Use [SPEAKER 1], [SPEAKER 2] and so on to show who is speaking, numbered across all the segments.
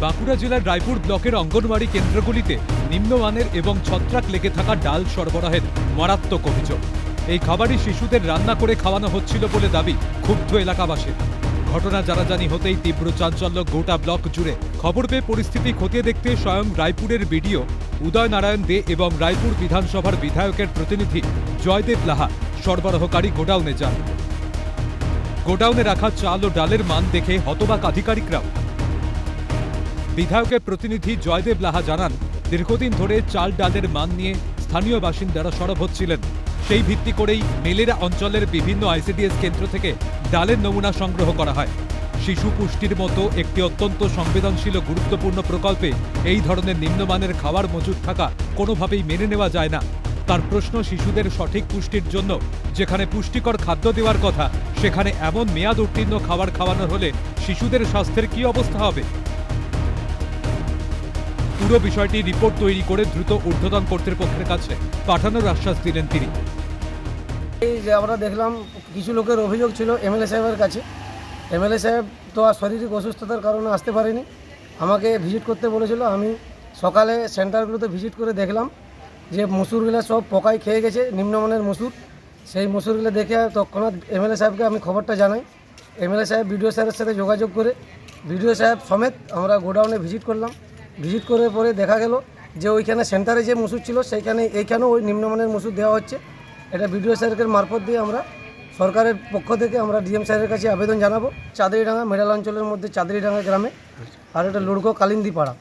[SPEAKER 1] বাঁকুড়া জেলার রায়পুর ব্লকের অঙ্গনওয়াড়ি কেন্দ্রগুলিতে নিম্নমানের এবং ছত্রাক লেগে থাকা ডাল সরবরাহের মারাত্মক অভিযোগ। এই খাবারই শিশুদের রান্না করে খাওয়ানো হচ্ছিল বলে দাবি ক্ষুব্ধ এলাকাবাসীর। ঘটনা জানাজানি হতেই তীব্র চাঞ্চল্য গোটা ব্লক জুড়ে। খবর পেয়ে পরিস্থিতি খতিয়ে দেখতে স্বয়ং রায়পুরের বিডিও উদয় নারায়ণ দে এবং রায়পুর বিধানসভার বিধায়কের প্রতিনিধি জয়দেব লাহা সরবরাহকারী গোডাউনে যান। গোডাউনে রাখা চাল ও ডালের মান দেখে হতবাক আধিকারিকরাও। বিধায়কের প্রতিনিধি জয়দেব লাহা জানান, দীর্ঘদিন ধরে চাল ডালের মান নিয়ে স্থানীয় বাসিন্দারা সরব হচ্ছিলেন। সেই ভিত্তি করেই মেলেরা অঞ্চলের বিভিন্ন আইসিডিএস কেন্দ্র থেকে ডালের নমুনা সংগ্রহ করা হয়। শিশু পুষ্টির মতো একটি অত্যন্ত সংবেদনশীল ও গুরুত্বপূর্ণ প্রকল্পে এই ধরনের নিম্নমানের খাবার মজুদ থাকা কোনোভাবেই মেনে নেওয়া যায় না। তার প্রশ্ন, শিশুদের সঠিক পুষ্টির জন্য যেখানে পুষ্টিকর খাদ্য দেওয়ার কথা, সেখানে এমন মেয়াদ উত্তীর্ণ খাবার খাওয়ানো হলে শিশুদের স্বাস্থ্যের কী অবস্থা হবে? পুরো বিষয়টি রিপোর্ট তৈরি করে দ্রুত ঊর্ধ্বতন কর্তৃপক্ষের কাছে পাঠানোর আশ্বাস দিলেন তিনি।
[SPEAKER 2] এই যে আমরা দেখলাম কিছু লোকের অভিযোগ ছিল এমএলএ সাহেবের কাছে। এমএলএ সাহেব তো আর শারীরিক অসুস্থতার কারণে আসতে পারেনি, আমাকে ভিজিট করতে বলেছিল। আমি সকালে সেন্টারগুলোতে ভিজিট করে দেখলাম যে মসুরগুলো সব পোকায় খেয়ে গেছে, নিম্নমানের মসুর। সেই মসুরগুলো দেখে তৎক্ষণাৎ এমএলএ সাহেবকে আমি খবরটা জানাই। এমএলএ সাহেব বিডিও স্যারের সাথে যোগাযোগ করে বিডিও সাহেব সমেত আমরা গোডাউনে ভিজিট করলাম। ভিজিট করে পরে দেখা গেল যে ওইখানে সেন্টারে যে মসুর ছিল সেইখানে এইখানেও ওই নিম্নমানের মসুর দেওয়া হচ্ছে। এটা বিডিও স্যারের মারফত দিয়ে আমরা সরকারের পক্ষ থেকে আমরা ডিএম স্যারের কাছে আবেদন জানাবো। চাঁদড়িডাঙ্গা মেডাল অঞ্চলের মধ্যে চাঁদড়িডাঙ্গা গ্রামে আর একটা লুড়কো কালিন্দি পাড়া,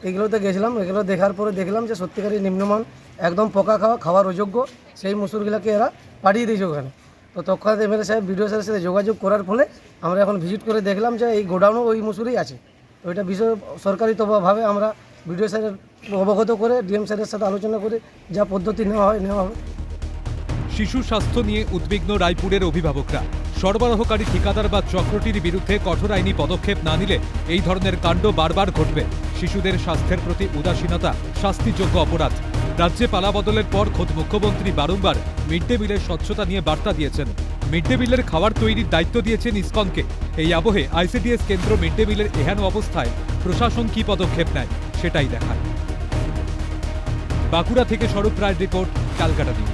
[SPEAKER 2] এগুলোতে গেছিলাম। এগুলো দেখার পরে দেখলাম যে সত্যিকারই নিম্নমান, একদম পোকা খাওয়ার অযোগ্য সেই মসুরগুলোকে এরা পাঠিয়ে দিয়েছে ওখানে। তো তৎক্ষণাৎ এমএলএ সাহেব বিডিও স্যারের সাথে যোগাযোগ করার ফলে আমরা এখন ভিজিট করে দেখলাম যে এই গোডাউনও ওই মসুরই আছে। ওইটা বিষয় সরকারিভাবে আমরা বিডিও স্যারের অবগত করে ডিএম স্যারের সাথে আলোচনা করে যা পদ্ধতি নেওয়া হবে।
[SPEAKER 1] শিশু স্বাস্থ্য নিয়ে উদ্বিগ্ন রায়পুরের অভিভাবকরা। সরবরাহকারী ঠিকাদার বা চক্রটির বিরুদ্ধে কঠোর আইনি পদক্ষেপ না নিলে এই ধরনের কাণ্ড বারবার ঘটবে। শিশুদের স্বাস্থ্যের প্রতি উদাসীনতা শাস্তিযোগ্য অপরাধ। রাজ্যে পালাবদলের পর খোদ মুখ্যমন্ত্রী বারংবার মিড ডে মিলের স্বচ্ছতা নিয়ে বার্তা দিয়েছেন। মিড ডে মিলের খাবার তৈরির দায়িত্ব দিয়েছেন ইসকনকে। এই আবহে আইসিডিএস কেন্দ্র মিড ডে মিলের এহেন অবস্থায় প্রশাসন কী পদক্ষেপ নেয় সেটাই দেখার। বাঁকুড়া থেকে স্বরূপ রায়ের রিপোর্ট, ক্যালকাটা নিউজ।